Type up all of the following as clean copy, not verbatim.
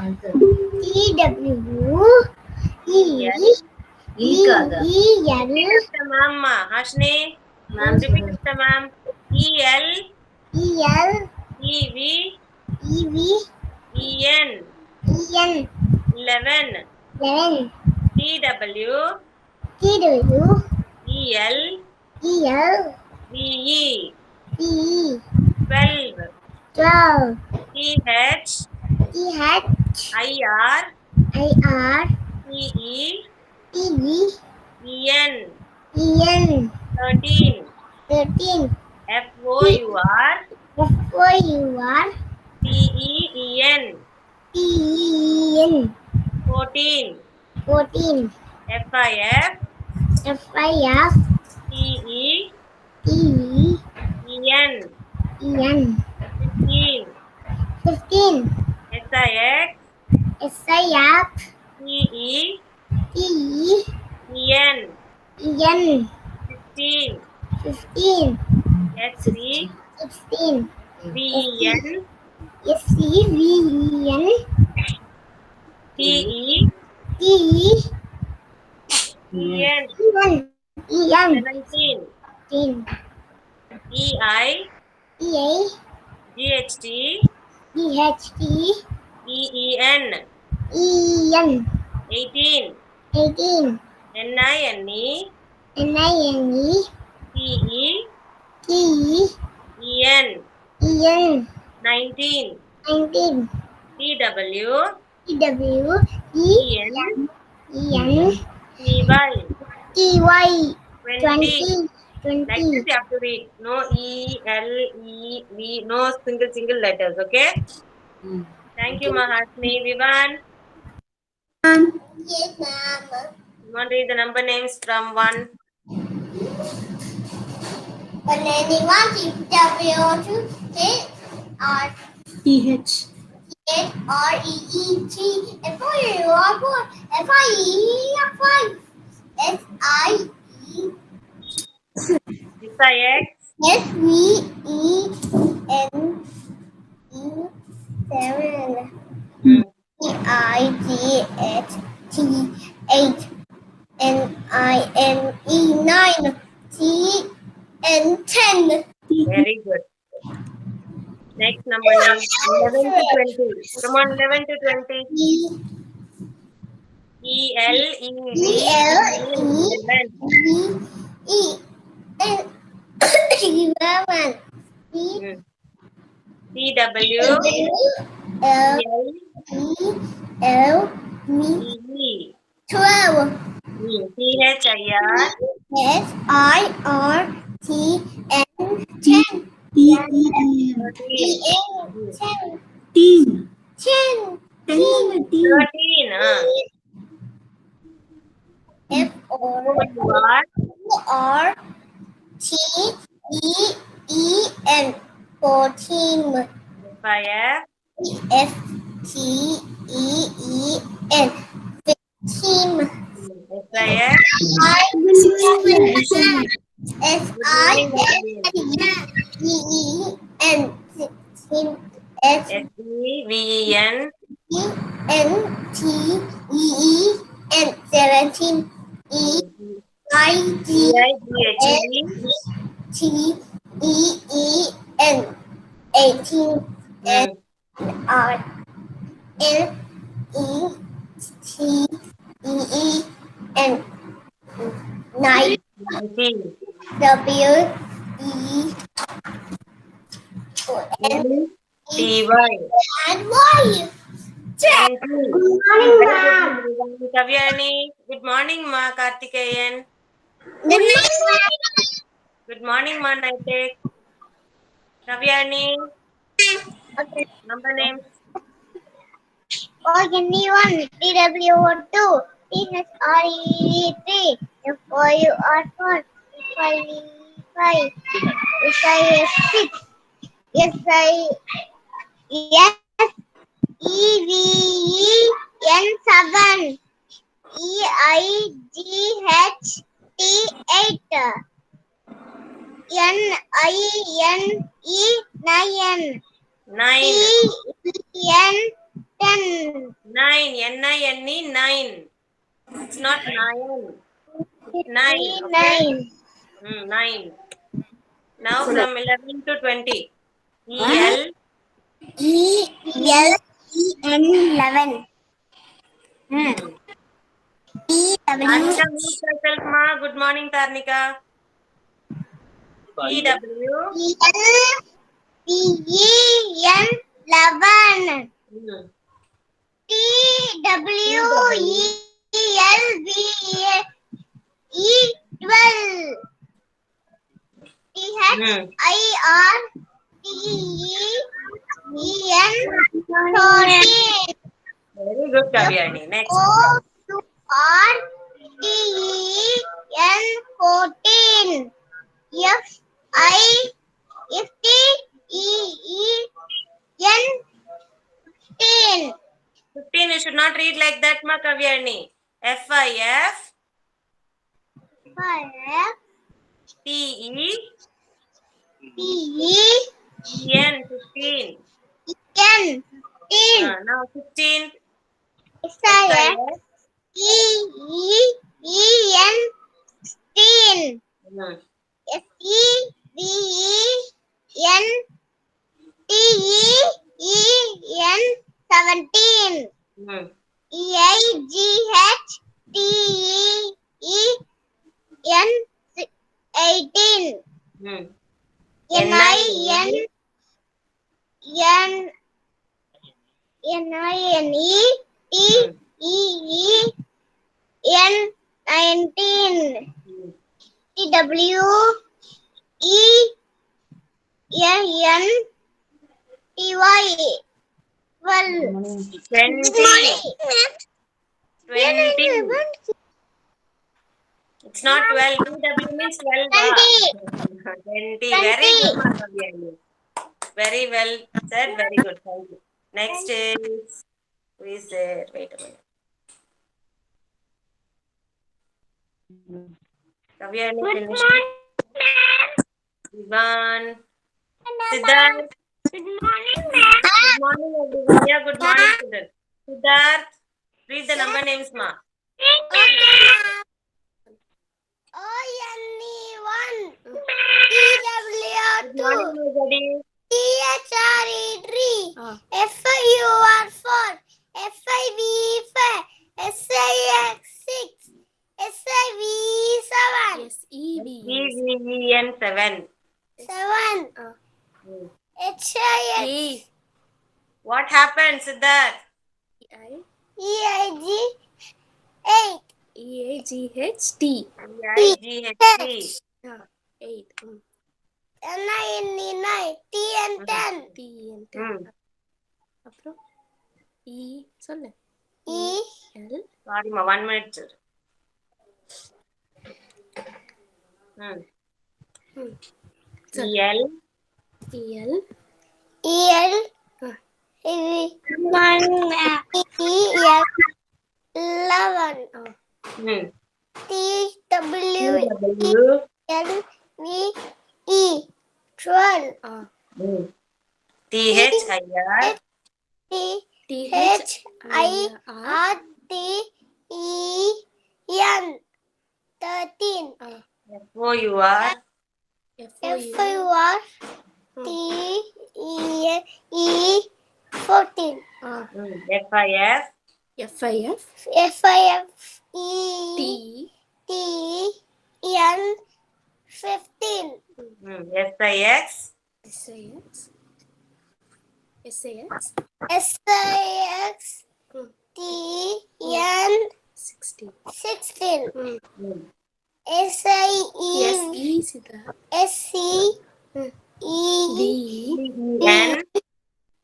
TW E after ma'am. Hashni, ma'am, repeat after ma'am. EL EV EN 11 TW EL VE 12 TH IR TE EN 13 FOUR TEEN 14 FIF TEEN 15 SIX TEEN 16 SC VEN TEEN 17 EI GHT EEN 18 NINE TEEN 19 TW EN TY 20. Like this you have to read. No E, L, E, V, no single letters, okay? Thank you, Mahasmi. Vivan, Yes, ma'am. you want to read the number names from 1? 191 TW2 R TH REET FOUR FIE5 SIX SVEN 7 mm. EIGHT 8 NINE 9 TN 10. Very good. Next number name 11 to 20. Come on, 11 to 20. ELEV 11. TW EE 12 THIR SIRTN 10 Teen. 10 13. FORTEEN 14 FIF FTEEN 15 SIF. SEVEN SEVEN 17 EIGHT TEEN 18 NETEEN 9 TY. and Y. Thank you. Good morning, ma'am. Kavyani. Good morning, Ma Karthikeyan. Good morning, ma'am. Good morning, Ma Naitek. Kavyani. Okay. Number names. ONE TW2 THRE3 FOUR4 FIE5 SIS6 SISEVEN7 EIGHT8 NINE 9 9. TEN 10 Nine. N-I-N-E. Nine. It's not nine. It's nine. Okay? 9. Now from 11 to 20. E-L. E-L-E-N 11. Tarnika, mute yourself, ma. Good morning, Tarnika. T-W. E-L-E-N 11. Hmm. T-W-E-L-V-E 12. T-H-I-R-T-E-E-N 14. Very good, Kavyani. Next. O-R-T-E-N 14. F-I-F-T-E-E-N 15. 15. You should not read like that, ma, Kavyani. F-I-F. T-E. E-N. 15. Now 16. S-I-X E-E-E-N 16. S-E-V-E-N T-E-E-N 17. E-I-G-H-T-E-E-N 18. N-I-N-E-T-E-E-N 19. T-W-E-N-T-Y 12. 20. 20. It's not 12. T-W means 12. 20. Very good, ma, Kavyani. Very well said. Very good. Thank you. Next is, who is there? Wait a minute. Kavyani finished. Ivan. Siddharth. Good morning, Good morning, everyone. Yeah, good morning, students. Siddharth. Read the number names, ma. O-N-E-1 Good T-W-2 morning, everybody. T-H-R-E-3 F-I-U-R-4 F-I-V-E-5 S-I-X-6 S-I-V-E-7 E-V-E-N 7. 7 H-I-X What happened, Siddharth? E-I-G 8 E-A-G-H-T. E-I-G-H-T. 8. N-I-N-E 9 T-N 10 T-N. அப்புறம் E சொல்லு. E-L Sorry, ma. 1 minute, sir. E-L. E-L. E-L E-L 11 T-W-E-L-V-E 12 T-H-I-R. T-H-I-R-T-E-N 13 F-O-U-R. F-I-R-T-E-E 14 F-I-F. F-I-F. F-I-F-E-T-E-N 15 S-I-X. S-I-X. S-I-X. S-I-X T-E-N 16. 16 S-E, S-I-E Siddha. S-C-E-V-N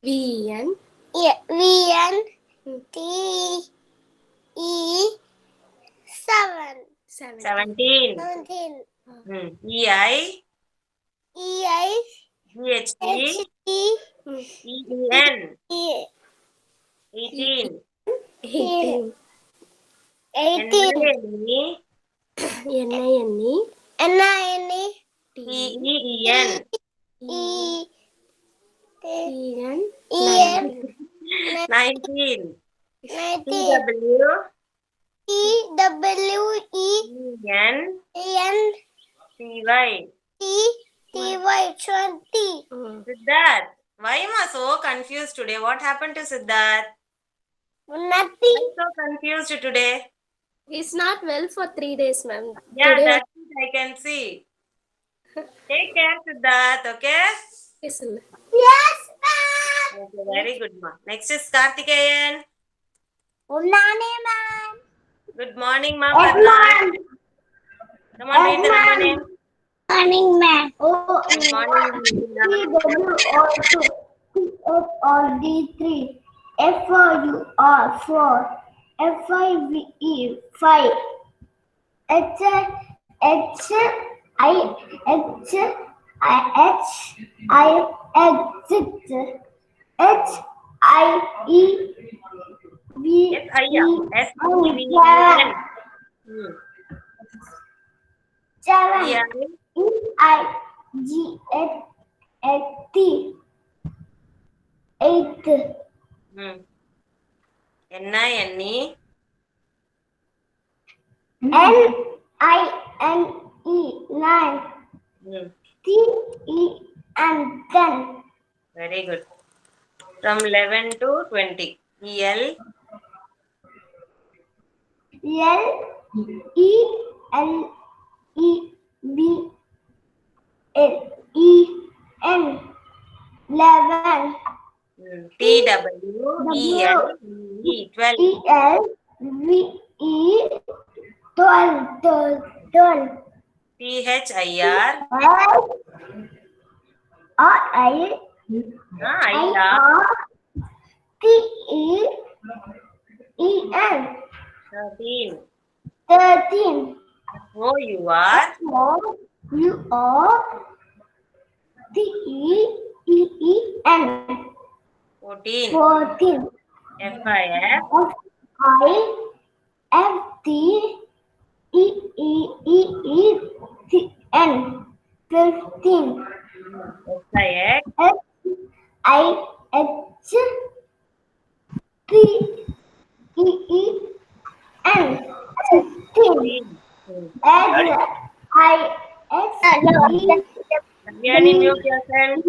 V-E-N. V-N T-E 7 17. 17 E-I. E-I G-H-T. E-E-N. 18. 18. 18 N-I-N-E. N-I-N-E. N-I-N-E T-E-E-N. E-N E-N. E-N 19 19. 19. TW TWENTY. NCY. 20. Siddharth, why am I so confused today? What happened to Siddharth? Nothing. I'm so confused today. He's not well for 3 days, ma'am. Yeah, Today that's it I can see. Take care, Siddharth, okay? is Yes, ma'am. Okay, very good, ma. Next is Karthikeyan. Unani, ma'am. Good morning, ma. Farnaz. Come on, read the number name. Morning, ma'am. Good morning, Nina. TWO2TFRD3 FOUR4 FIVE 5 Yes, Aya. SEVEN. Yeah. Eighth. NINE. NINE. TEN 10. Very good. From 11 to 20. EL. LEBEN 11. TWELVE. 12. ELVE 12. THIR. ILA. TEEN 13. 13. FOUR. TEEN 14. 14. FIF. FIFTEEN 15. SIX. SIHTEEN 16. Really mute yourself.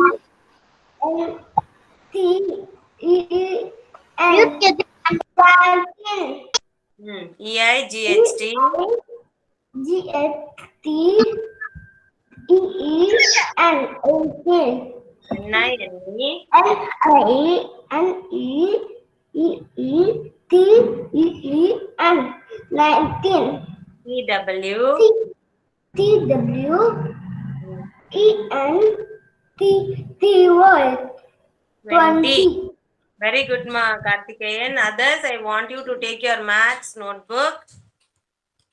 EIGHT. NINE. NINETEEN 19. TW. TWENTY 20. Very good, ma. Karthikeyan. Others, I want you to take your maths notebook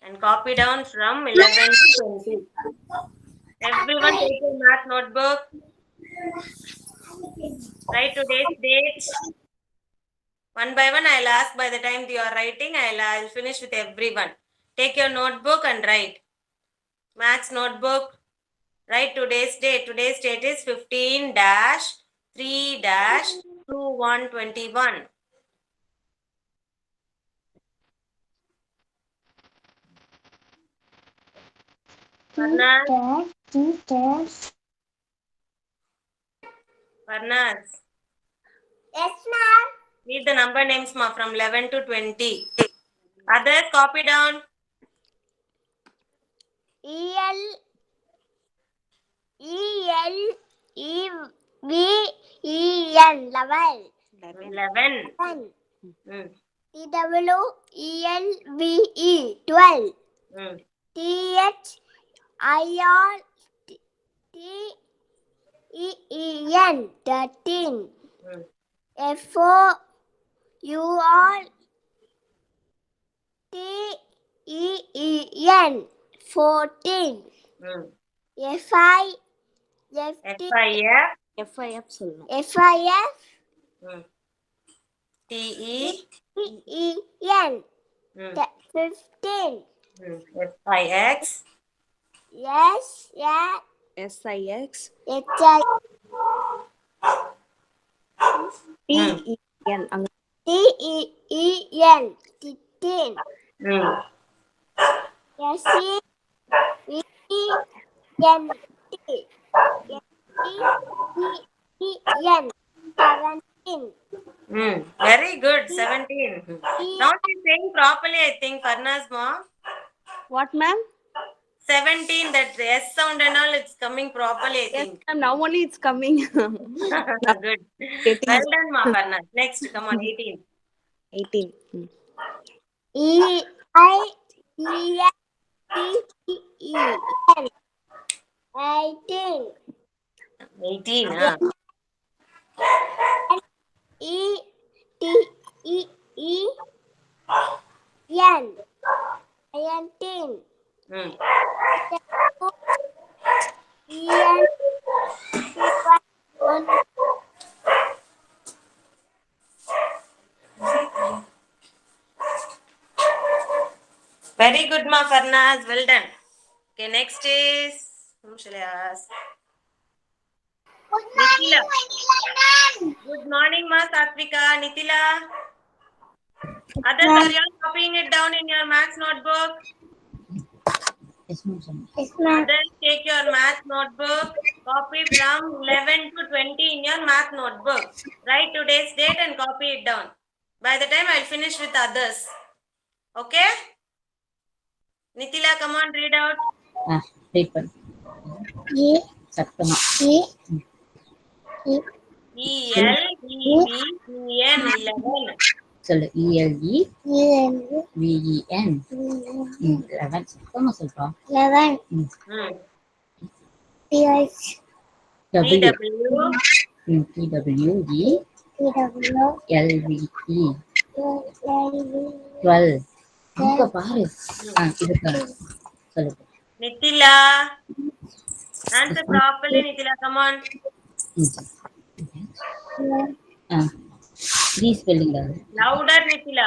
and copy down from 11 to 20. Everyone take your math notebook. Write today's date. One by one, I'll ask by the time you are writing, I'll finish with everyone. Take your notebook and write. Maths notebook. Write today's date. Today's date is 15-3-2121. Farnaz. Yes, ma'am. Read the number names, ma, from 11 to 20. Others, copy down. ELEVEN 11. TWELVE 12. THIRTEEN 13. FOURTEEN 14. FIF. FIF TE. TEN 15. SIX. Yes, yeah. SIX HI TEN ang T-E-E-N. Teen. S-E-V-E-N-T. S-E-V-E-N. 17. Very good. 17. Now she's saying properly, I think. Farna's mom. What, ma'am? 17. That the S sound and all, it's coming properly, I Yes, think. ma'am. Now only it's coming. Good. Well done, ma, Farna. Next, come on, 18. 18. E-I-E-N-T-E-N. 18. 18, huh? E-T-E-E-N. 19. Hmm. E-N-T-Y-1. Very good, ma, Farnaz. Well done. Okay, next is, whom shall I ask? Nitila. Good morning, ma, Satvika. Nitila. Others, are you all copying it down in your maths notebook? Yes, ma'am. Others, take your math notebook. Copy from 11 to 20 in your math notebook. Write today's date and copy it down. By the time I'll finish with others. Okay? Nitila, come on, read out. Read பண்ணு. E. சத்தமா. E-L-E-V-E-N 11. சொல்லு. ELEVEN. E-N. 11. சத்தமா சொல்றா. 11. T-H. W. T-W. TWE. T-W. LVE. L-V. 12. அங்க பாரு. இதுக்கு சொல்லு. Nitila. Answer properly, Nitila. Come on. Three spelling தான். Louder, Nitila.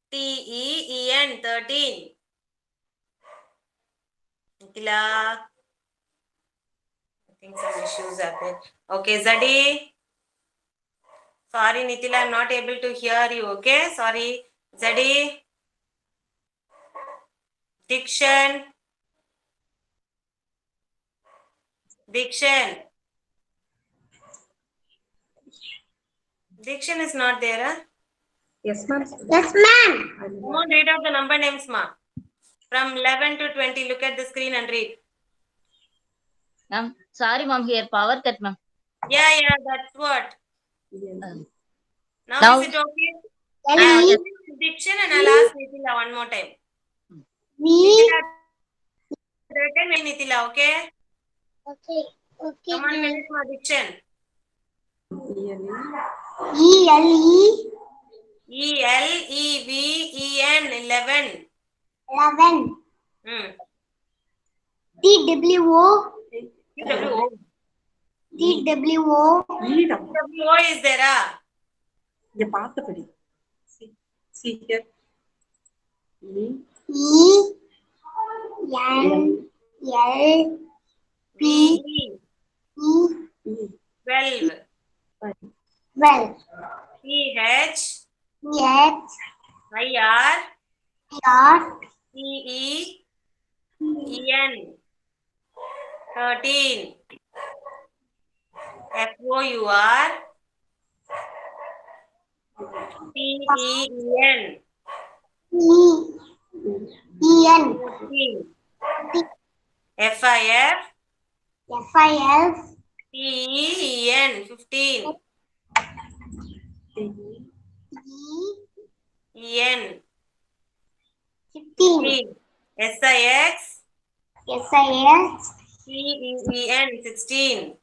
T-H-I-R-T-E-E-N 13. Nitila. I think some issues happened. Okay, Zadi. Sorry, Nitila, I'm not able to hear you. Okay, sorry. Zadi. Dikshan. Dikshan. Dikshan is not there, huh? Yes, ma'am. Yes, ma'am. Come on, read out the number names, ma. From 11 to 20, look at the screen and read. Ma'am, sorry ma'am, here power cut ma'am. Yeah, that's what. Now Now- is it okay? L-E. Dikshan and I'll ask Nitila one more time. V. Nitila, written with Nitila, okay? Okay. Okay. Come on, finish my Dikshan. E-L-E. E-L-E-V-E-N 11. 11. T-W-O. T-W-O. T-W-O. T-W-O is there, ah? இங்க பார்த்தபடி. See here. V-E. 12. 12. T-H. H. I-R. R. T-E-E-N 13. F-O-U-R T-E-E-N E-N. 14. F-I-F F-I-F. T-E-E-N 15. E-N 15. S-I-X S-I-S. T-E-E-N 16.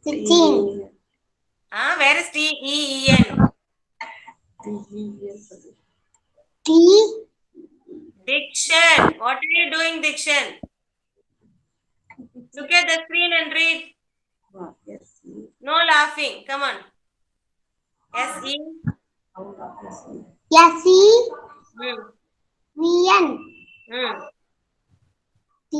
16. Where is T-E-E-N? T. Dikshan. What are you doing, Dikshan? Look at the screen and read. No laughing. Come on. S-E. S-E. V-N. T.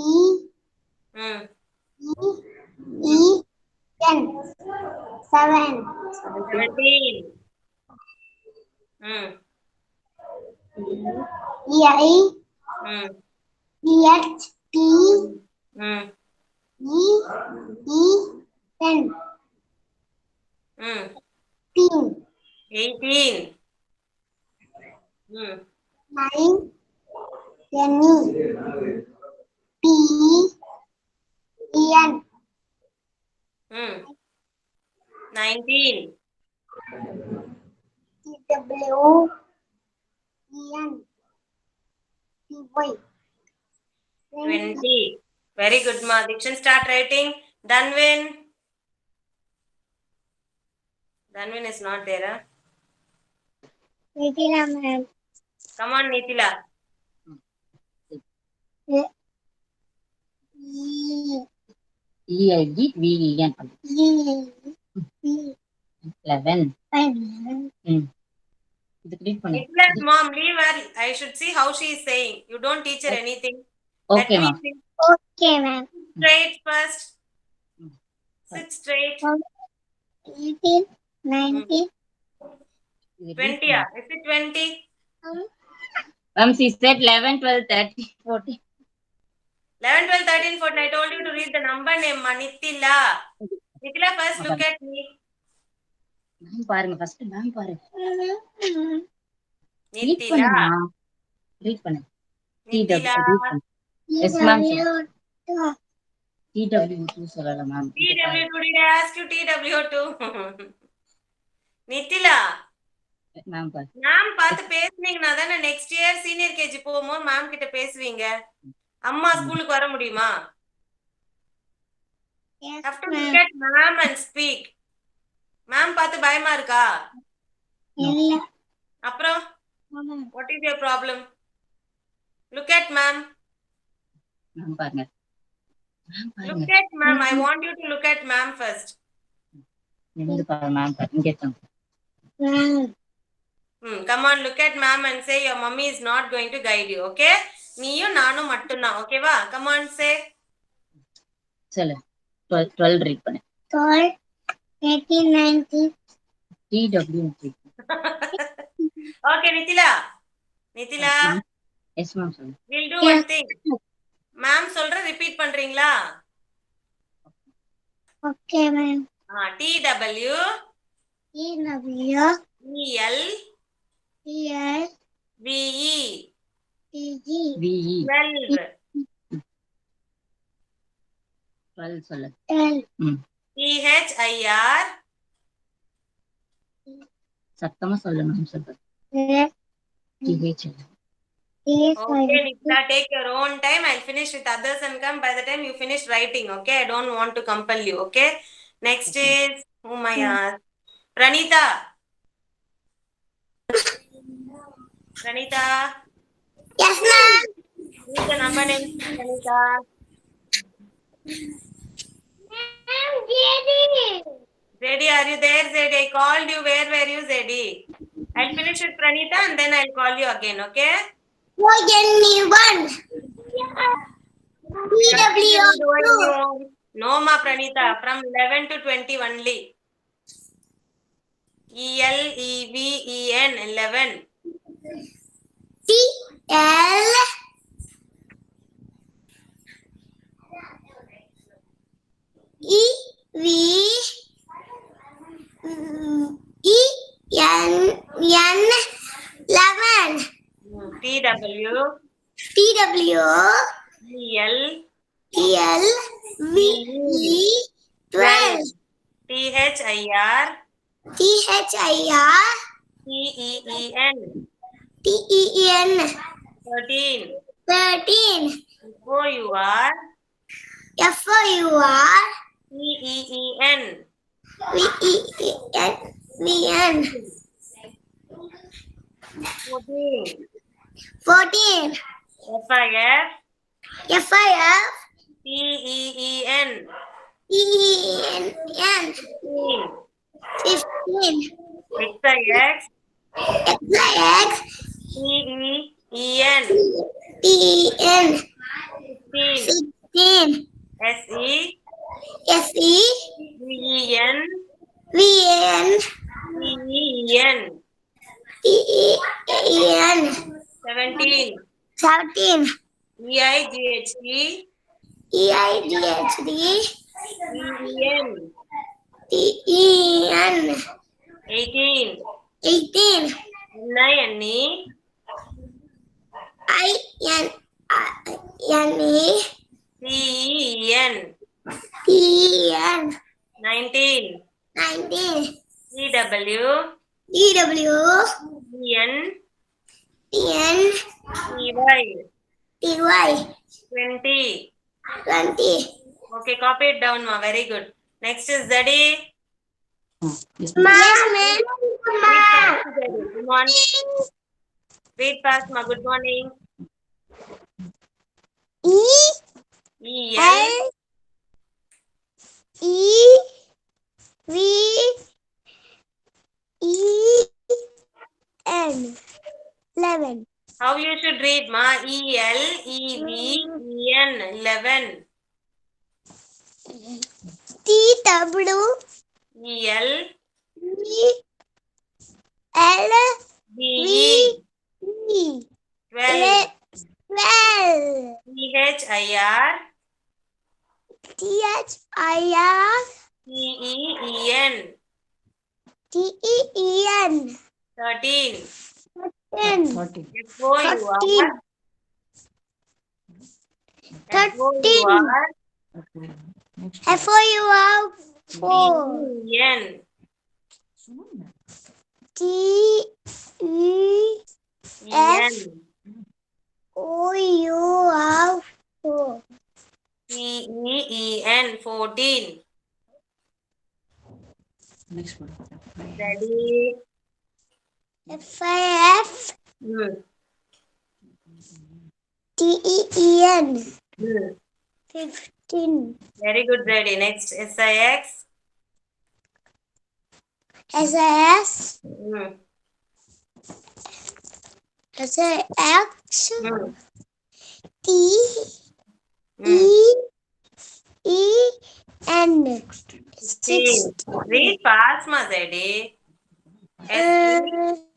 7. 17. E-I, E-H-T, E-E-N, 18. 18. 9, N-E, T-E-N, 19. T-W-E-N, T-Y, 20. Very good, Ma. Dikshan, start writing. Danvin. Danvin is not there, huh? Nitila, ma'am. Come on, Nitila. EIGVEN. 11. Nitila's mom, leave her. I should see how she is saying. You don't teach her anything. Okay, Let me ma'am. see. Okay, ma'am. Straight first. Sit straight. 18, 19. 20. Yeah. Is it 20? She said 11, 12, 13, 14. 11, 12, 13, 14. I told you to read the number name, ma. Nitila. Nitila, first look at me. Ma'am, பாருங்க first ma'am பாருங்க. Nitila. Read பண்ணு. Nitila. Yes, ma'am. TW2 சொல்லல ma'am. TW2, did I ask you TW2? Nitila. Ma'am பாரு. Ma'am பார்த்து பேசுனீங்கன்னா தானே next year senior KG போகும்போது ma'am கிட்ட பேசுவீங்க. அம்மா ஸ்கூலுக்கு வர முடியுமா? Yes, Have to look at ma'am and speak. Ma'am பார்த்து பயமா இருக்கா? இல்ல. அப்புறம் what is your problem? Look at ma'am. ma'am பாருங்க. Look at ma'am. I want you to look at ma'am first. நிமிந்து பாருங்க ma'am பாருங்க. இங்க இருக்காங்க. Come on, look at ma'am and say your mummy is not going to guide you, okay? நீயும் நானும் மட்டும்தான், ஓகேவா? Come on, say. சொல்லு. 12 read பண்ணு. 12, 18, 19. TW3. Okay, Nitila. Nitila. Yes, ma'am. Sorry. We'll do one thing. Ma'am சொல்ற repeat பண்றீங்களா? Okay, ma'am. TW TW, EL EL, VE TG, VE. 12 12 சொல்லு. 12, THIR சத்தமா சொல்லு ma'am சொல்றது. TH. Okay, Nitila, take your own time. I'll finish with others and come by the time you finish writing, okay? I don't want to compel you, okay? Next is whom I asked. Pranita. Pranita. Yes, ma'am. Read the number name, Pranita. Ma'am, Jerry. Zedi, are you there, Zedi? I called you. Where were you, Zedi? I'll finish with Pranita and then I'll call you again, okay? Give me one. TW2. No, ma, Pranita. From 11 to 20 only. ELEVEN 11. TL, EV, EN, 11. TW TW, EL TL, VE, 12. THIR THIR, TEEN TEN, 13. 13. FOUR FOUR, TEEN VEN, 14. 14. FIF FIF, TEEN EN, 15. 15. XIX XIX, TEEN TEN, 16. 16. SE SE, VEN VAN, TEN. TEAN, 17. 17, EIGHT. EIGHD, TEN. TEN, 18. 18, NINE. INE, TEN. TEN, 19. 19, EW. DW, EN. TN, TY. TY, 20. 20. Okay, copy it down, ma. Very good. Next is Zeddy. Yes, ma'am. Read fast, Zeddy. Come on. Read fast, ma. Good morning. E EL. L E V E N 11. How you should read, ma? ELEVEN. 11. TW EL. E L BE. E 12. 12. THIR. THIR TEEN. TEEN 13. 10. FOUR. 13. FOUR 4. BEN. TEFOUR EN. 4. TEEN. 14. Ready? FIF Hmm. TEEN Hmm. 15. Very good, ready. Next, SIX. SAS Hmm. SAX Hmm. TEEN 16. Read fast, ma, Zeddy. SEVEN.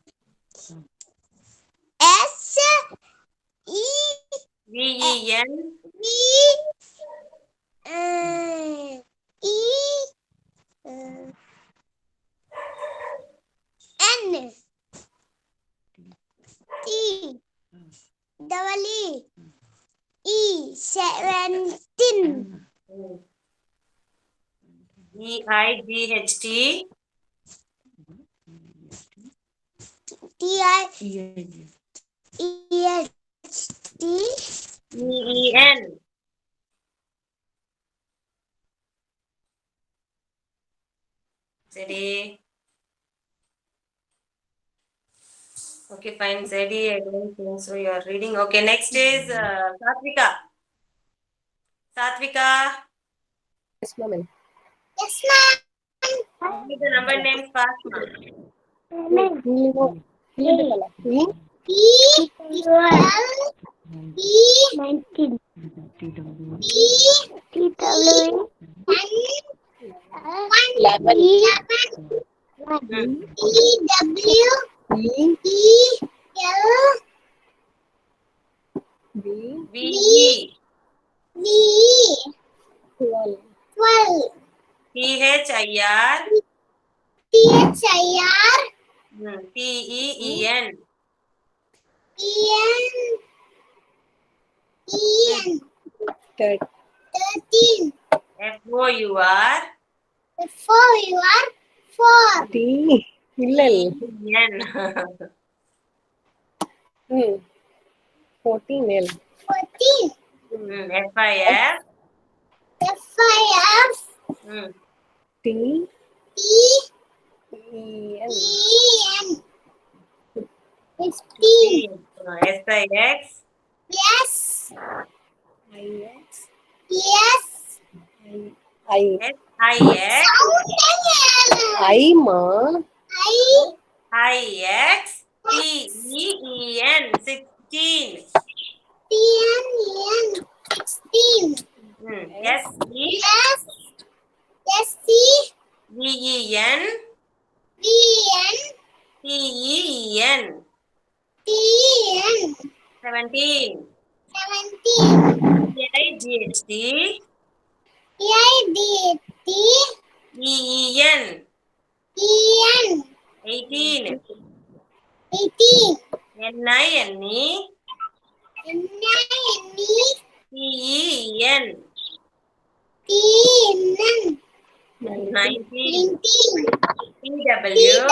N T double E 17 EIGHT. TIEHT EEN. Zeddy. Okay, fine. Zeddy, I don't think so. You are reading. Okay, next is Satvika. Satvika. Yes, ma'am. Yes, ma'am. Give me the number names fast, ma. E 19 VE. 12 THIR. THIR TEEN. EN 13 FOUR. FOUR 4 EN. 14 14 FIF. FIF TEN TEN 15 SIX. Yes IX Yes I SIX. I ma IX. TEEN. 16. TN 16 SE. Yes SC V-E-N, V-N, T-E-E-N. T-E-N, 17. 17, E-I-G-H-T, E-I-D-T, E-E-N. E-N, 18. 18, N-I-N-E, N-I-N-E, T-E-E-N. T-E-N, 19. 19, T-W-E-N,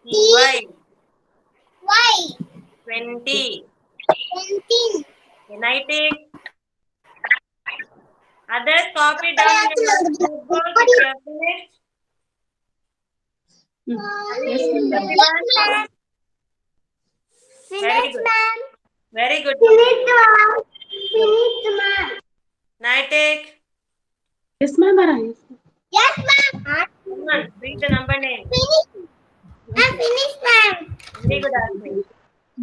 T-Y. T-W-E-N-T-Y, 20. 20, Can I take? Others copy down your notebook if you have finished. Everyone? Very good. Very good. Finished, ma'am. Night take. Yes, ma'am. Yes, ma'am. Come on, read the number name. Finished. I'm finished, ma'am. Very good, Asmi.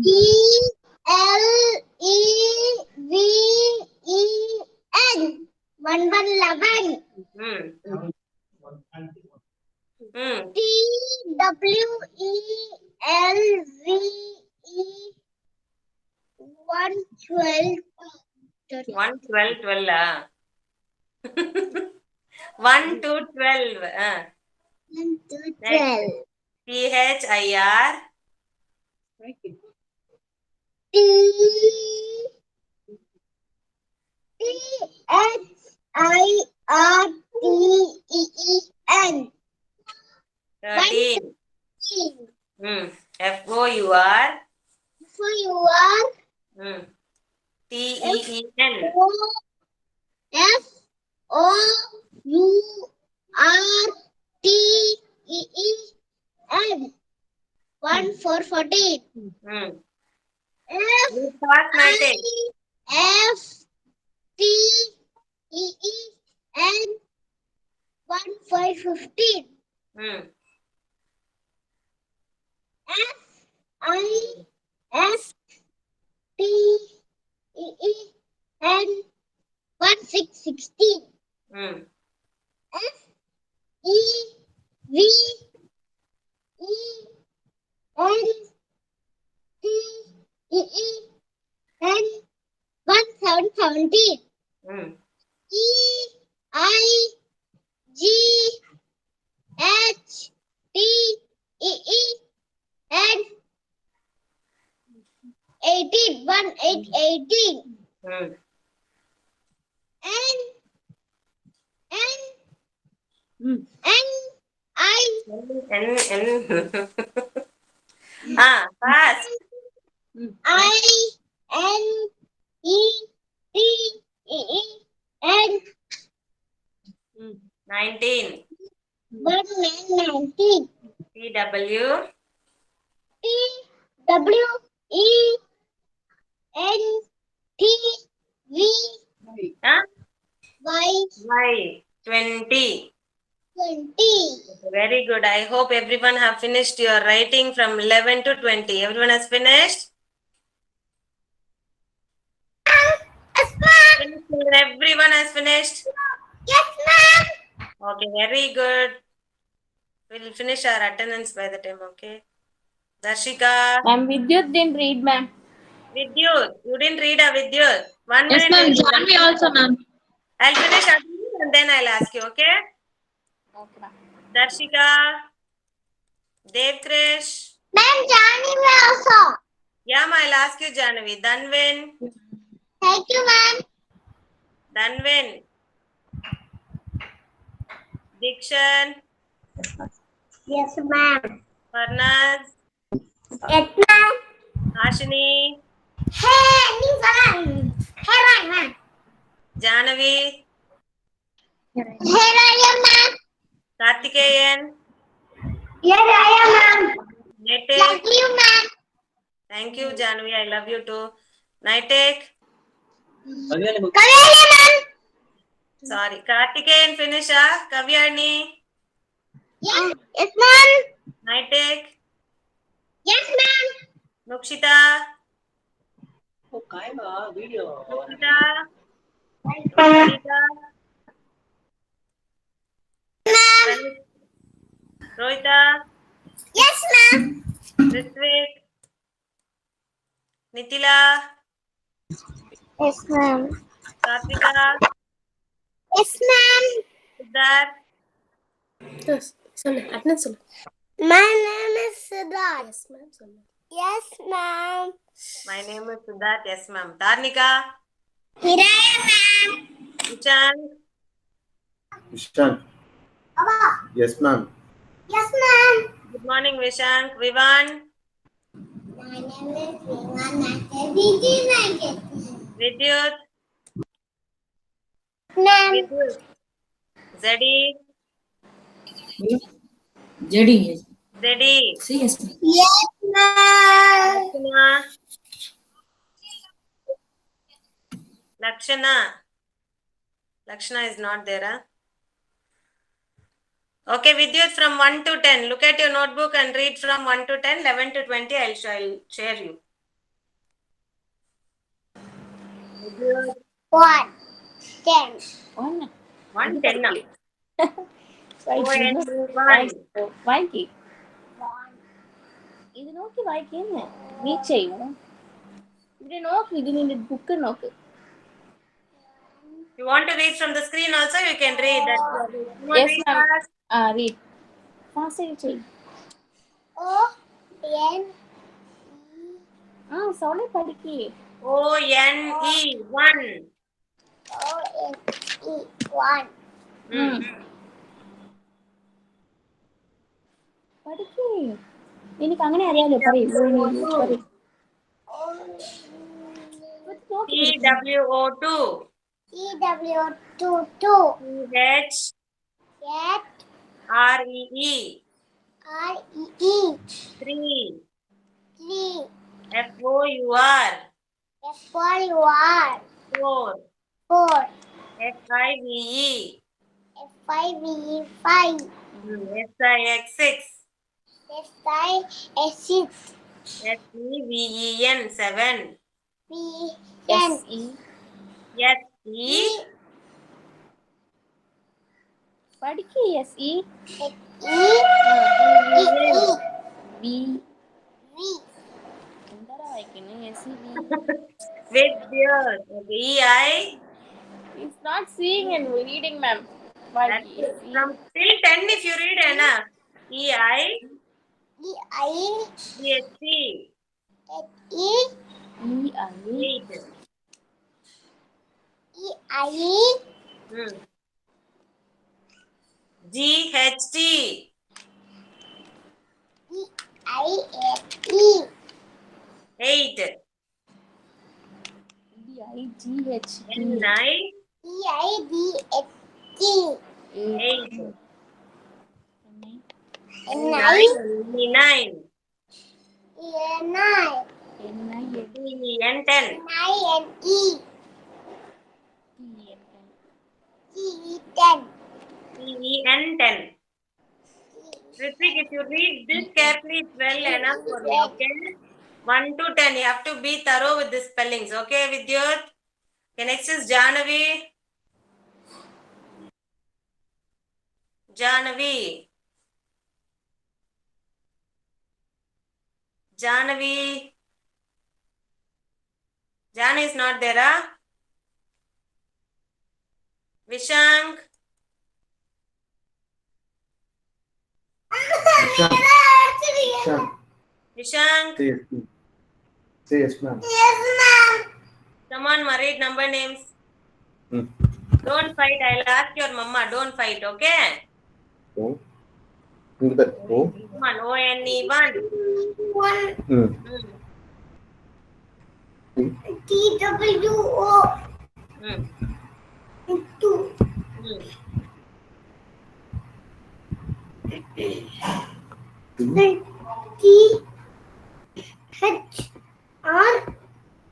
E-L-E-V-E-N. 11. Hmm. T-W-E-L-V-E. 112. 1, 12, 12. 1 to 12. 1 to 12. P-H-I-R. T H-I-R-T-E-E-N. 13. F-O-U-R. For you are T-E-E-N. F-O-U-R-T-E-E-N. 1 for 14. You pass night take. F-T-E-E-N. 1 for 15. F-I-S-T-E-E-N. 1 6 16. F-E-V-E-N-T-E-E-N. 1 7 17. E-I-G-H-T-E-E-N. 18. 1 8 18. Fast. I-N-E-T-E-E-N. 19. 19. T-W. T-W-E-N-T-V-Y. Y. 20. 20. Very good. I hope everyone have finished your writing from 11 to 20. Everyone has finished? Yes, ma'am. Everyone has finished? Yes, ma'am. Okay, very good. We'll finish our attendance by the time, okay? Darshika. Ma'am, Vidyut didn't read, ma'am. Vidyut. You didn't read a Vidyut. 1 Yes, minute. ma'am. Janvi also, ma'am. I'll finish attendance and then I'll ask you, okay? Okay, ma'am. Darshika. Devkrish. Ma'am, Janvi also. Yeah, ma, I'll ask you, Janavi. Danvin. Thank you, ma'am. Danvin. Dikshan. Yes, ma'am. Farnaz. Yes, ma'am. Ashini. Hey, ma'am. Hey, ma'am. Janavi. Here I am, ma'am. Kartikeyan. Here I am, ma'am. Nitek. Love you, ma'am. Thank you, Janavi. I love you too. Nitek. Kavya, ma'am. Sorry. Kartikeyan finish, ah? Kavyani. Yes, yes, ma'am. Nitek. Yes, ma'am. Nukshita. Oh, Kaima, video. Nukshita. Nukshita. Rohita, Yes, ma'am. Ritvik, Nitila, Yes, ma'am. Satvika, Yes, ma'am. Siddharth, Yes. சொல்லு attendance சொல்லு. My name is Siddharth. Yes ma'am சொல்லு. Yes, ma'am. my name is Siddharth. Yes, ma'am. Dharnika, Hiraya, ma'am. Ishan, Ishan. Yes, ma'am. Yes, ma'am. good morning, Vishank, Vivan, My name is Vivan. Vidyut, Ma'am. Vidyut, Zedi, Jedi. Zedi, Yes. Yes, ma'am. Lakshana, Lakshana is not there, huh? Okay, Vidyut, from 1 to 10. Look at your notebook and read from 1 to 10, 11 to 20. I'll share you. Vidyut, 1, 10. 1, 10 now. వాయికి ఇది నోకి వాయికి reach అయ్యు ఇది నోకు ఇది నేను book నోకు. You want to read from the screen also? You can read that. Yes, ma'am. Read. Fast చెయ్యి. O, N, sound పడికి. O-N-E, 1. O, N, E, 1. പടിക്ക് എനിക്ക് അങ്ങനെ അറിയാലോ പറയും. E-W-O-2. EW2, 2. H H, R-E-E, R-E-E, 3. 3. F-O-U-R, F-O-U-R, 4. 4. F-I-V-E, F-I-V-E, 5. S-I-X, 6. S-I-S-6, S-E-V-E-N, 7. V-N, S-E, పడికి S E E-E-E, V V. ఎందరా వాయికిని S E V. with beard. E-I, It's not seeing and reading, ma'am. that's it. From till 10 if you read enough. E-I, E-I, E-H-T, E, 8. E-I, G-H-T, E-I-H-E, 8. DIGH N-I, E-I-D-H-T, 8. N-I, E-9, E-N-I, T-E-N, 10. N-I-N-E, T-E-10, T-E-N, 10. Ritvik, if you read this carefully, it's well enough for you, okay? 1 to 10, you have to be thorough with the spellings, okay, Vidyut? Okay, next is Jahnavi. Jahnavi. Jahnavi. Jana is not there, huh? Vishank. Ishan. Vishank. Say yes, ma'am. Say yes, ma'am. Yes, ma'am. Come on, read number names. Hmm. Don't fight. I'll ask your mama. Don't fight, okay? O. Think that O. Come on, O-N-E, 1. 1, T-W-O, 2,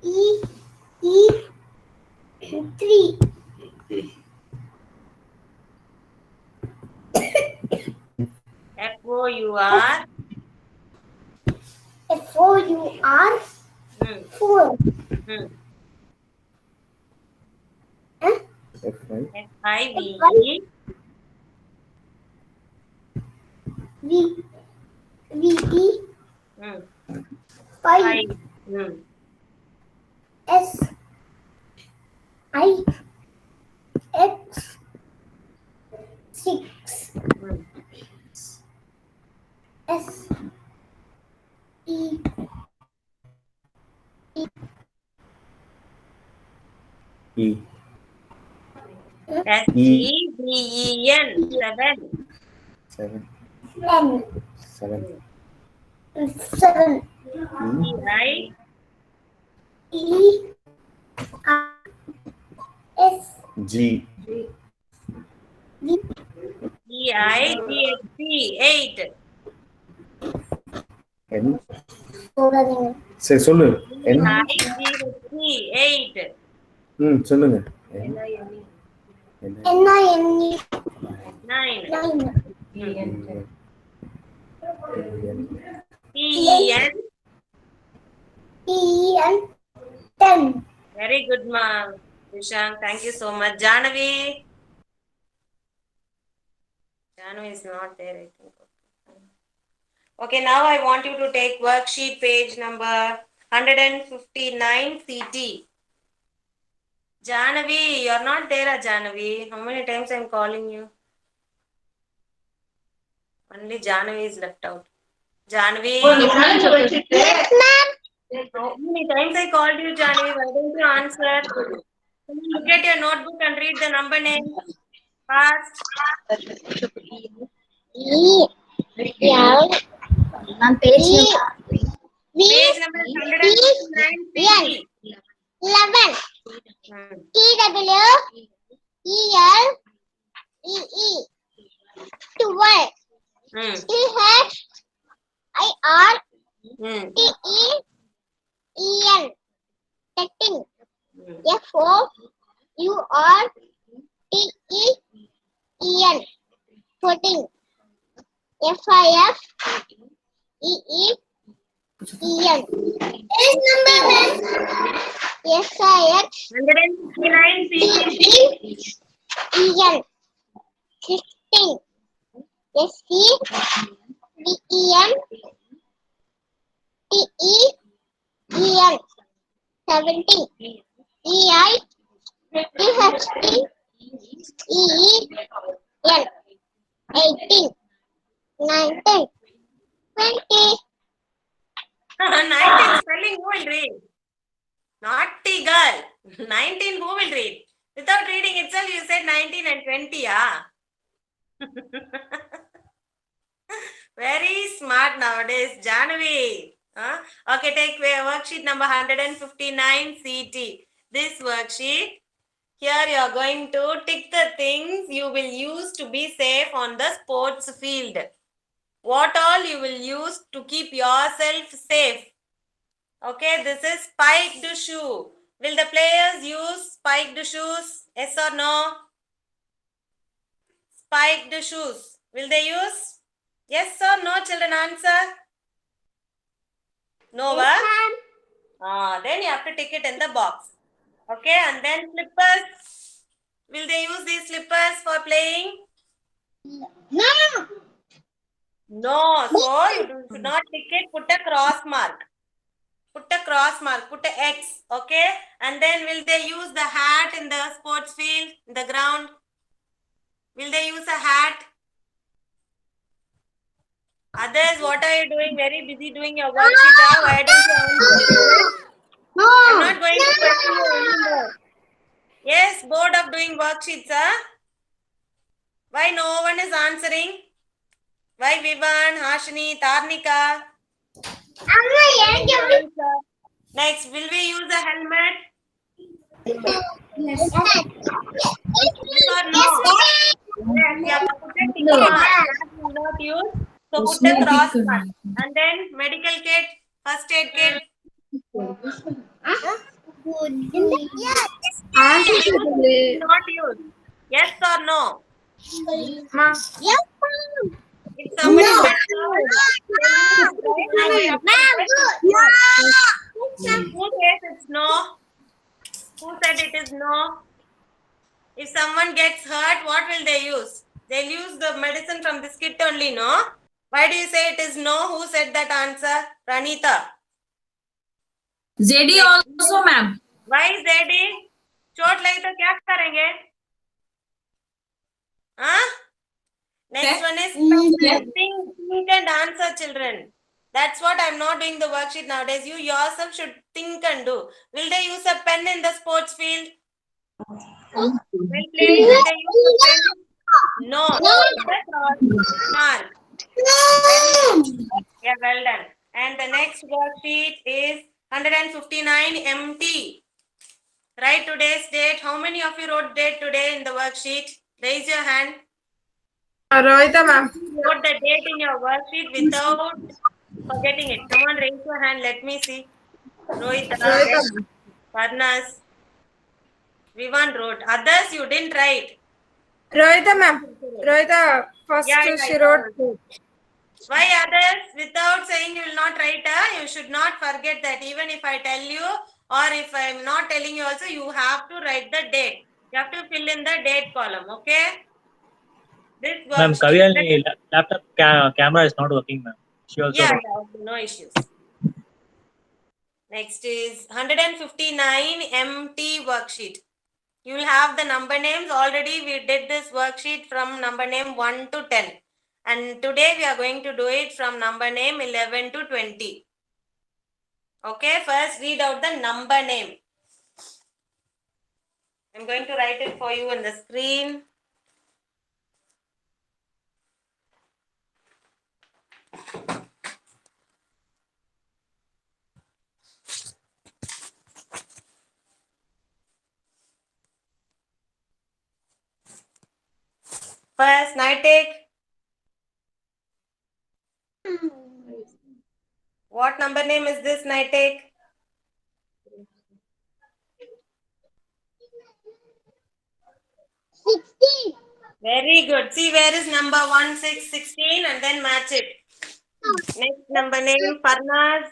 T-H-R-E-E, 3. F-O-U-R. F-O-U-R, 4. F-I. F-I-V-E. V, VT Hmm. 5 5. Hmm. S I X 6 Hmm. S E E. SEVEN. 7. 7. 10 7. 7 EI. E I S G. D EIGHT. 8. N. போடாதீங்க. சரி சொல்லு. N. EIGHT. 8. சொல்லுங்க. N. NINE 9. 9 TEN. TEN 10 Very good, ma. Vishang, thank you so much. Jahnavi. Jahnavi is not there, I think. Okay, now I want you to take worksheet page number 159 CT. Jahnavi, you're not there, Jahnavi. How many times I'm calling you? Only Jahnavi is left out. Jahnavi. Yes, ma'am. How many times I called you, Jahnavi? Why don't you answer? Can you look at your notebook and read the number name? Fast. நான் page Page number 159 CT. 11 Hmm. TW EL EE 12 Hmm. TH IR Hmm. TEN 13 Hmm. FO UR TEN 14 FIF EE EN. This number SIX 159 CT. EN 16 SC DEN TEEN 17 EI DHT EEN 18 19 20 19 spelling, who will read? Naughty girl. 19, who will read? Without reading itself, you said 19 and 20, ah? Very smart nowadays, Jahnavi. Huh? Okay, take worksheet number 159 CT. This worksheet, here you are going to tick the things you will use to be safe on the sports field. What all you will use to keep yourself safe. Okay, this is spiked shoe. Will the players use spiked shoes? Yes or no? Spiked shoes. Will they use? Yes or no, children, answer. No, Yes, va? ma'am. Then you have to tick it in the box. Okay, and then slippers. Will they use these slippers for playing? No. No, so you should not tick it, put a cross mark. Put a cross mark, put a X, okay? And then will they use the hat in the sports field, in the ground? Will they use a hat? Others, what are you doing? Very busy doing your worksheet. Why don't you answer? No. I'm not going to question you anymore. Yes, bored of doing worksheets, huh? Why no one is answering? Why Vivan, Hashini, Tarnika? Amma, எனக்கு Next, will we use a helmet? Yes, Yes or no? Yes, you have to put a tick mark. That will not use. So put a cross mark. And then medical kit, first aid kit. Not use. Yes or no? Yes, If somebody No. gets hurt, they use, right? Who says it's no? Who said it is no? If someone gets hurt, what will they use? They'll use the medicine from this kit only, no? Why do you say it is no? Who said that answer? Pranita. ZD also, ma'am. Why ZD? चोट लगी तो क्या करेंगे? Huh? Next one is think and answer, children. That's what I'm not doing the worksheet nowadays. You yourself should think and do. Will they use a pen in the sports field? Will they use a pen? No. Mark. Yeah, well done. And the next worksheet is 159 empty. Write today's date. How many of you wrote date today in the worksheet? Raise your hand. Rohita ma'am. Wrote the date in your worksheet without forgetting it. Come on, raise your hand. Let me see. Rohita. Parnas. Vivan wrote. Others you didn't write. Rohita ma'am. Rohita first she wrote. Why others? Without saying you will not write, you should not forget that. Even if I tell you or if I am not telling you also, you have to write the date. You have to fill in the date column, okay? This Ma'am, Kavyani laptop camera is not working, ma'am. She also yeah, no issues. Next is 159 empty worksheet. You will have the number names. Already we did this worksheet from number name 1 to 10. And today we are going to do it from number name 11 to 20. Okay, first read out the number name. I'm going to write it for you on the screen. First, Nightek. What number name is this, Nightek? 16. Very good. See where is number 1, 6, 16 and then match it. Next number name, Parnas.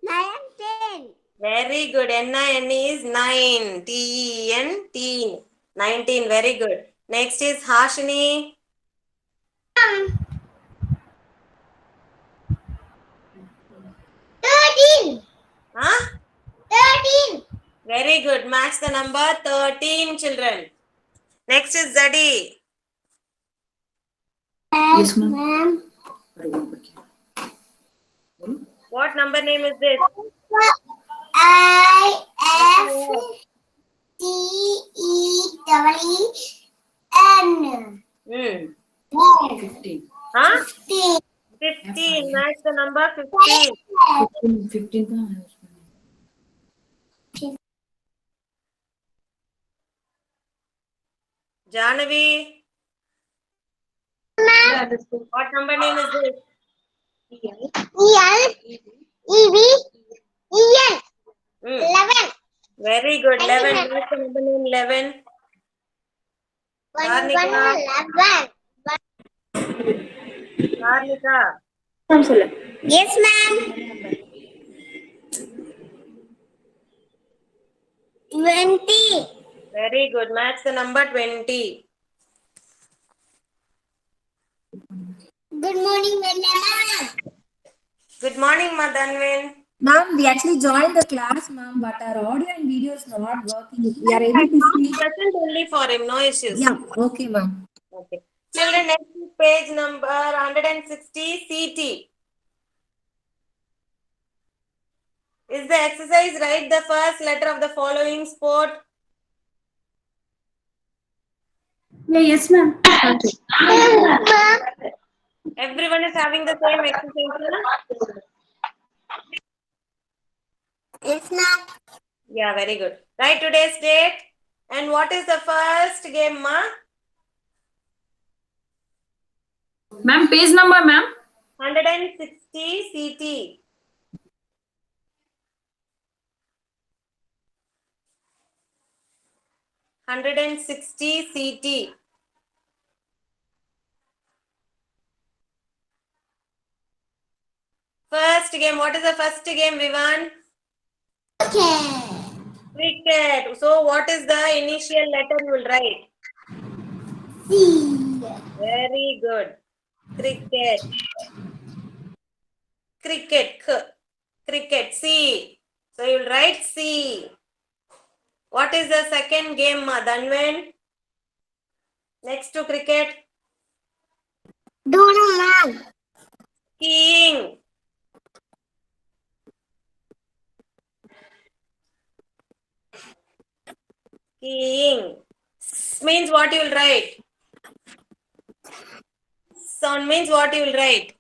19. Very good. N-I-N-E is 9. T-E-N, teen. 19. Very good. Next is Hashini. 13. Huh? 13. Very good. Match the number 13, children. Next is Zadi. Yes, ma'am. What number name is this? I-F-T-E-E-N. 15. Huh? 15. Match the number 15. 15. Janavi. What number name is this? E-L-E-V-E-N. 11. Very good. 11. Match the number name 11. Karnika. 11. Karnika. Yes, ma'am. 20. Very good. Match the number 20. Good morning, ma'am. Good morning, Madanvin. Ma'am, we actually joined the class, ma'am, but our audio and video is not working. We are able to see. Present only for him, no issues. Yeah, okay, ma'am. Okay. Children, next is page number 160, CT. Is the exercise write the first letter of the following sport? Yeah, yes, ma'am. Everyone is having the same exercise, huh? Yes, ma'am. Yeah, very good. Write today's date. And what is the first game, ma? Ma'am, page number, ma'am. 160 CT. CT. First game. What is the first game, Vivan? Okay. Cricket. So what is the initial letter you will write? C. Very good. Cricket. Cricket. Cricket. C. So you will write C. What is the second game, Dhanwen? Next to cricket? Don't know, ma'am. Skiing. Skiing. Means what you will write? Sound means what you will write?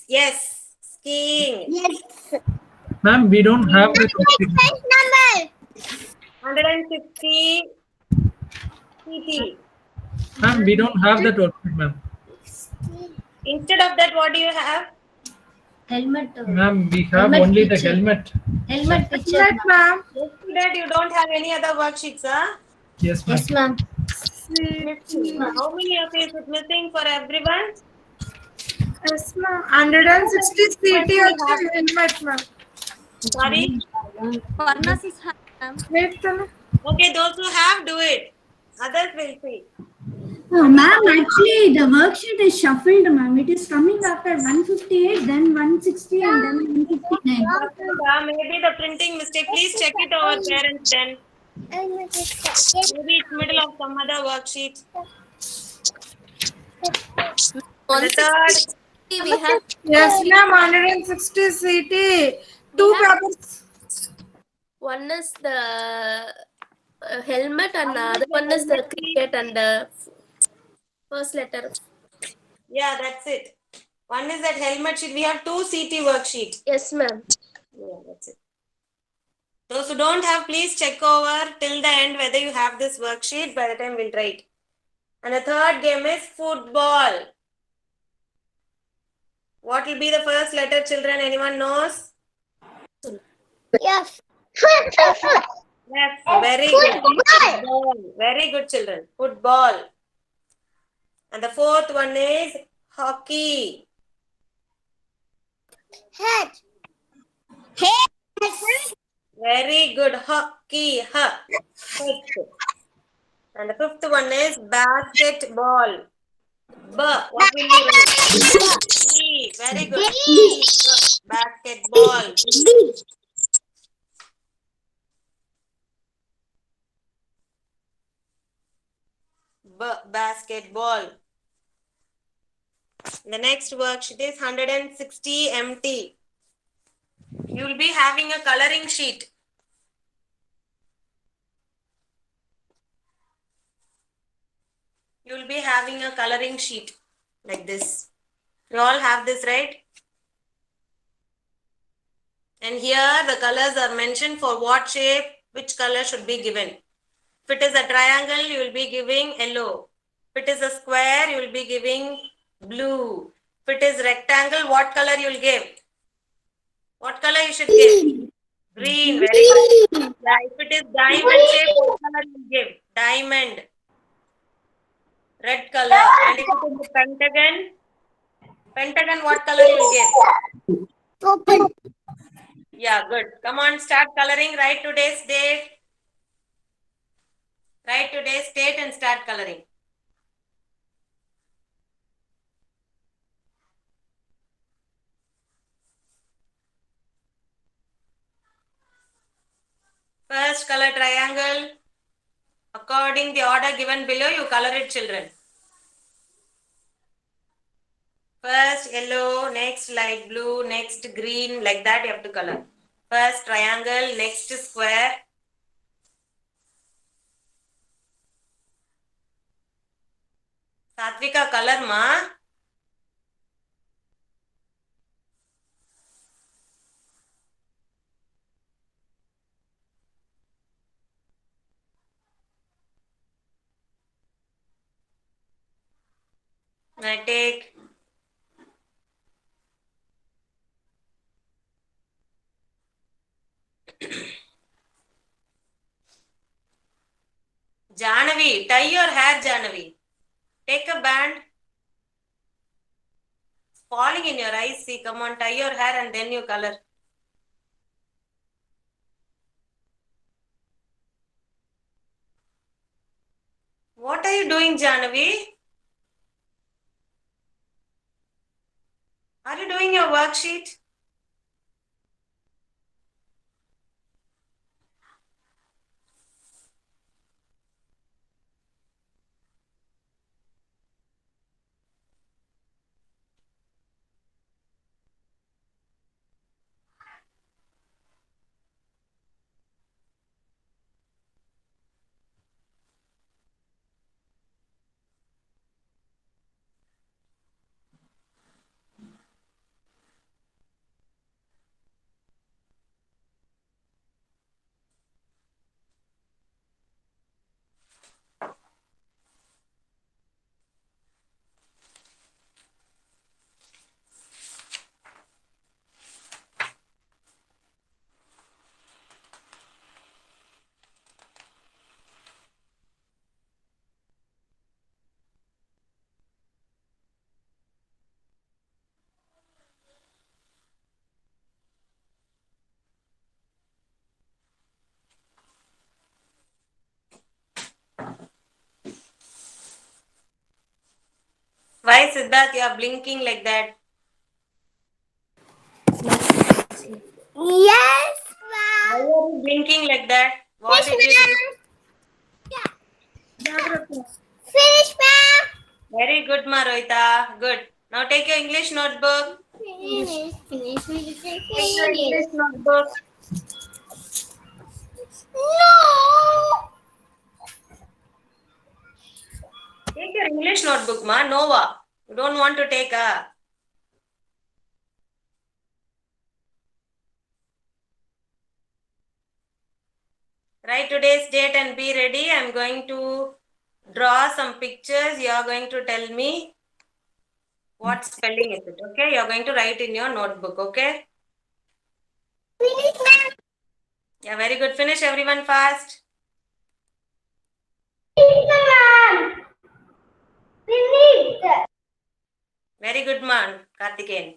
Yes. Skiing. Yes. Ma'am, we don't have the Next number. 160 CT. ma'am, we don't have that worksheet, ma'am. Instead of that, what do you have? Helmet. Ma'am, we have only the helmet. Helmet picture. Yes, ma'am. Next to that, you don't have any other worksheets, huh? Yes, ma'am. Yes, ma'am. How many of you is it missing for everyone? Yes, ma'am. 160 CT also helmet, ma'am. Sorry? Wait, ma'am. Okay, those who have, do it. Others will see. Ma'am, actually the worksheet is shuffled, ma'am. It is coming after 158, then 160, and then 159. Maybe the printing mistake. Please check it over, parents, then. Maybe it's middle of some other worksheet. And the third, We have Yes, ma'am. 160 CT. Two papers. one is the helmet and the other one is the cricket and the first letter. yeah, that's it. One is that helmet sheet. We have 2 CT worksheet. Yes, ma'am. Yeah, that's it. Those who don't have, please check over till the end whether you have this worksheet. By the time we'll write. And the third game is football. What will be the first letter, children? Anyone knows? Yes. Yes, very good. Football. Very good, children. Football. And the fourth one is hockey. Head. Head. Very good. Hockey. Ha. And the fifth one is basketball. What will you write? B. Very good. B. Basketball. Basketball. The next worksheet is 160 MT. You will be having a coloring sheet. You will be having a coloring sheet like this. You all have this, right? And here the colors are mentioned for what shape, which color should be given. If it is a triangle, you will be giving yellow. If it is a square, you will be giving blue. If it is rectangle, what color you will give? What color you should give? Green. Very good. Yeah, if it is diamond shape, what color you will give? Diamond. Red color. And if it is a pentagon, what color you will give? Open. Yeah, good. Come on, start coloring. Write today's date. Write today's date and start coloring. First, color triangle. According the order given below, you color it, children. First yellow, next light blue, next green, like that you have to color. First triangle, next square. Satvika, color ma. I take Janavi, tie your hair, Janavi. Take a band. It's falling in your eyes. See, come on, tie your hair and then you color. What are you doing, Janavi? Are you doing your worksheet? Why, Siddharth, you are blinking like that? Yes, Why ma'am. are you blinking like that? What Finish, did you do? ma'am. Finish, ma'am. Very good, Maroita. Good. Now take your English notebook. Finish, finish, finish, Take your finish. English notebook. No. Take your English notebook, ma. Nova. You don't want to take a. Write today's date and be ready. I'm going to draw some pictures. You are going to tell me what spelling is it. Okay? You are going to write in your notebook. Okay? Finish, ma'am. Yeah, very good. Finish everyone fast. Finish, ma'am. Finish. Very good, man. Karthikeyan.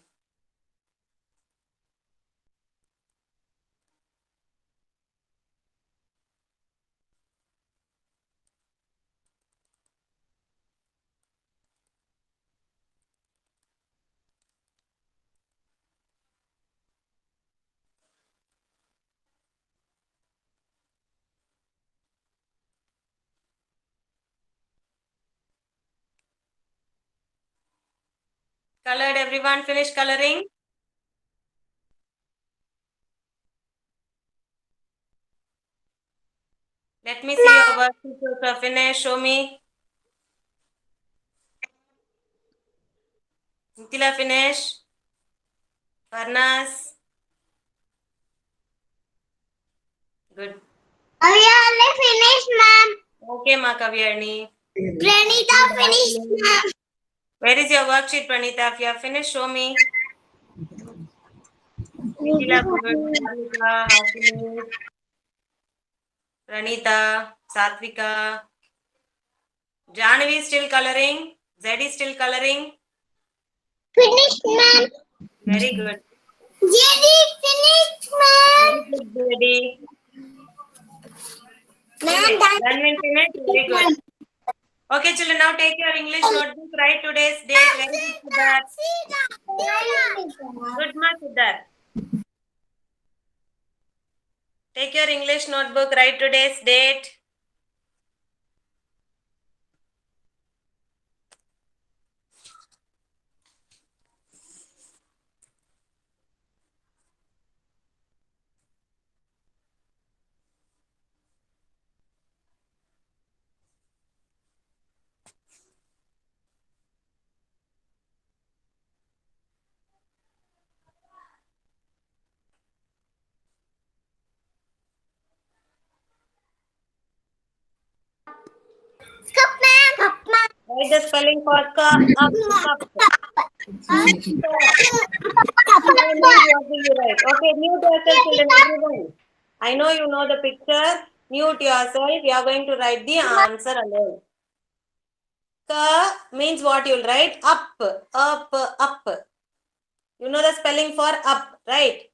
Colored everyone. Finish coloring. Let me see your worksheet. Finish. Show me. Nitila, finish. Farnas. Good. Avyali finish, ma'am. Okay, ma Kavyarni. Pranita finish, ma'am. Where is your worksheet, Pranita? If you have finished, show me. Nitila, good. Sarika, Hasini. Pranita, Satvika. Jahnavi is still coloring. Zed is still coloring. Finish, ma'am. Very good. Jadi finish, ma'am. Very good, Zedi. Ma'am, Done and finished. Very good. Okay, children, now take your English notebook. Write today's date. Very good, Siddharth. Good, ma, Siddharth. Take your English notebook. Write today's date. Cup, ma'am. Cup, ma'am. Write the spelling for cup. Up, cup. What do you write? Okay, mute yourself, children. Everyone. I know you know the picture. Mute yourself. You are going to write the answer alone. Ka means what you'll write? Up, up, up. You know the spelling for up, right?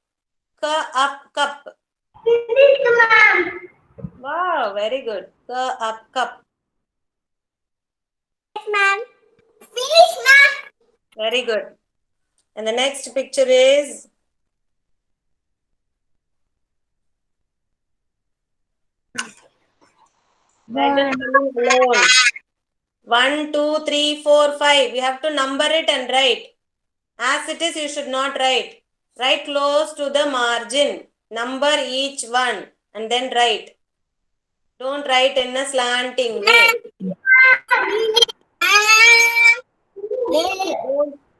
Ka, up, cup. Finish, ma'am. Wow, very good. Ka, up, cup. ma'am. Finish, ma'am. Very good. And the next picture is letter spelling alone. 1, 2, 3, 4, 5. You have to number it and write. As it is, you should not write. Write close to the margin. Number each one and then write. Don't write in a slanting way.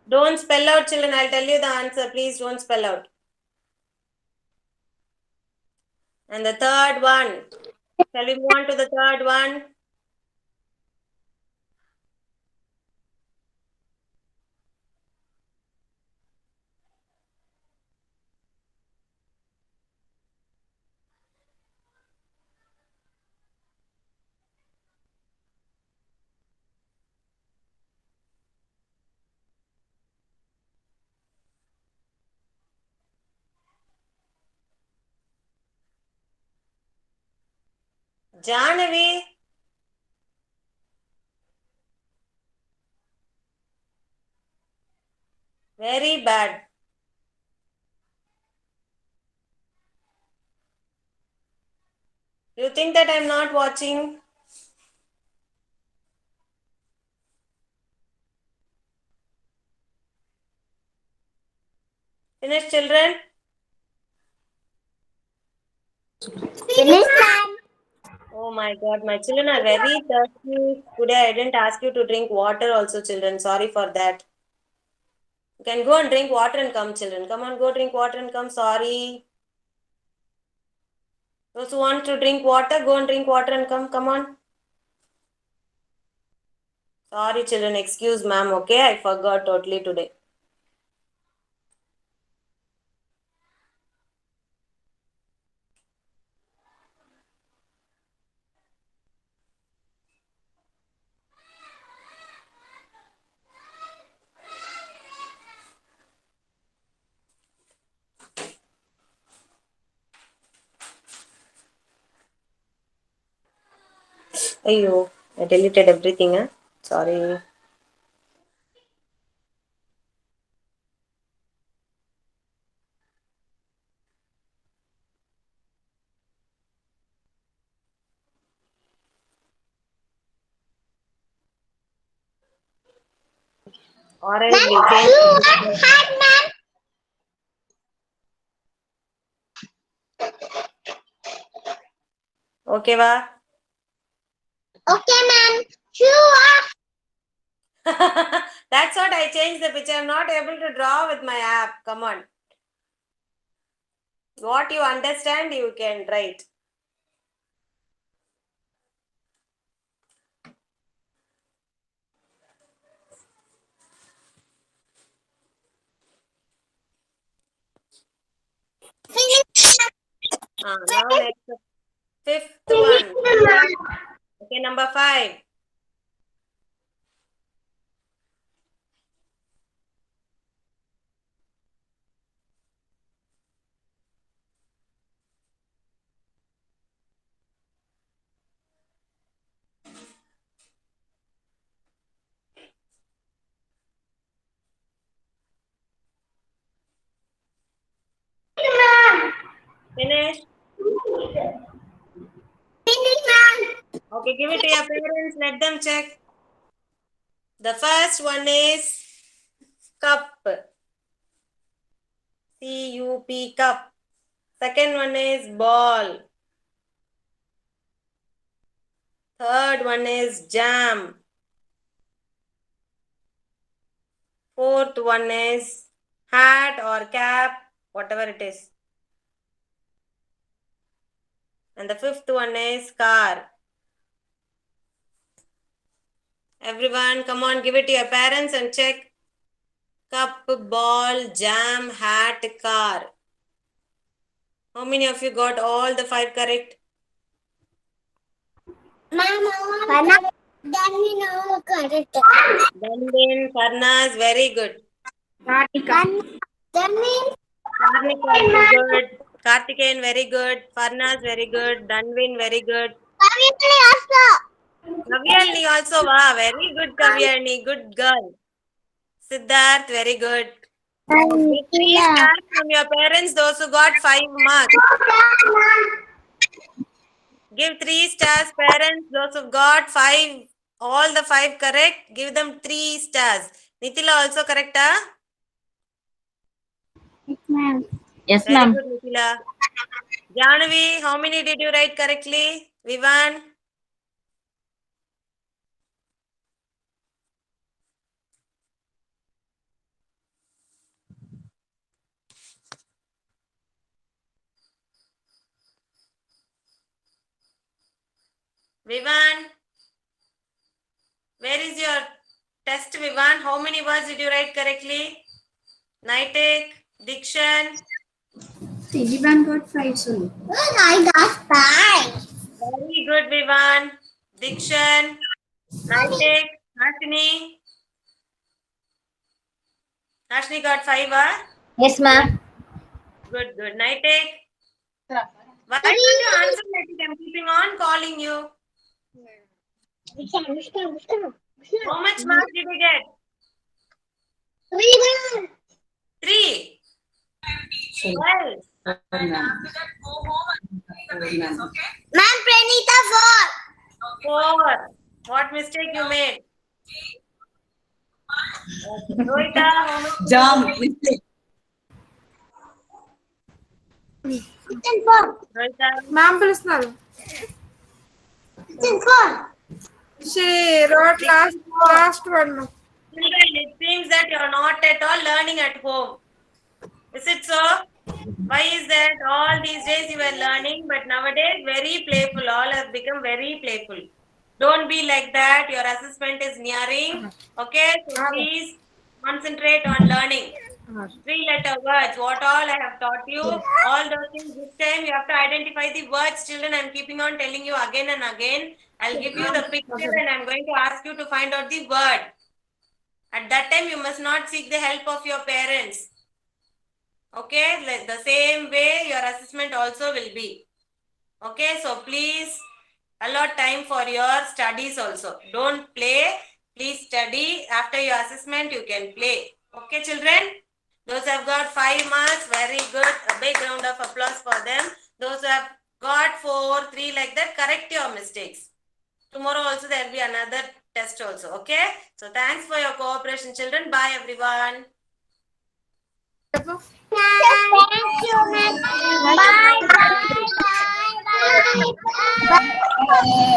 Don't spell out, children. I'll tell you the answer. Please don't spell out. And the third one. Shall we move on to the third one? Jahnavi. Very bad. You think that I'm not watching? Finish, children? Finish, ma'am. Oh my God, my children are very thirsty. Today I didn't ask you to drink water also, children. Sorry for that. You can go and drink water and come, children. Come on, go drink water and come. Sorry. Those who want to drink water, go and drink water and come. Come on. Sorry, children. Excuse, ma'am. Okay, I forgot totally today. Ayyo, I deleted everything, huh? Sorry. Or else we Ma'am, change. you are hard, ma'am. Okay, va? Okay, ma'am. You are. That's what I changed the picture. I'm not able to draw with my app. Come on. What you understand, you can write. Finish, Now next, fifth one. ma'am. Okay, number 5. Finish. Finish, ma'am. Okay, give it to your parents. Let them check. The first one is cup. C-U-P, cup. Second one is ball. Third one is jam. Fourth one is hat or cap, whatever it is. And the fifth one is car. Everyone, come on, give it to your parents and check. Cup, ball, jam, hat, car. How many of you got all the 5 correct? Ma'am, then we know correct. Danvin, Farnaz, very good. Then we. Karnika, very good. Kartikeyan, very good. Farnaz, very good. Danvin, very good. Kavyalini also, wow, very good Kavyalini, good girl. Siddharth, very good. Give 3 stars from your parents, those who got 5 marks. Give 3 stars, parents, those who got 5, all the 5 correct, give them 3 stars. Nitila also correct, huh? ma'am. Yes, Very ma'am. good, Nitila. Jahnavi, how many did you write correctly? Vivan? Vivan? Where is your test, Vivan? How many words did you write correctly? Naitek, Dikshan. Vivan got 5 only. I got 5. Very good, Vivan. Dikshan, Naitek, Hashini. Hashini got 5, huh? Yes, ma'am. Good, good. Naitek. Why don't you answer, Naitek? I'm keeping on calling you. How much marks did you get? 3. Well, Ma'am, Pranita 4. What mistake you made? Rohita, how much? Rohita, Ma'am, personal. 4. She wrote last one. children, it seems that you are not at all learning at home. Is it so? Why is that all these days you were learning, but nowadays very playful, all have become very playful. Don't be like that, your assessment is nearing. Okay, so please concentrate on learning. 3-letter words, what all I have taught you, all those things. This time you have to identify the words, children. I'm keeping on telling you again and again. I'll give you the picture and I'm going to ask you to find out the word. At that time, you must not seek the help of your parents. Okay, like the same way your assessment also will be. Okay, so please allot time for your studies also. Don't play. Please study. After your assessment, you can play. Okay, children? Those who have got 5 marks, very good. A big round of applause for them. Those who have got 4, 3 like that, correct your mistakes. Tomorrow also there will be another test also. Okay? So thanks for your cooperation, children. Bye, everyone. Thank you, ma'am. Bye. Bye. Bye. Bye.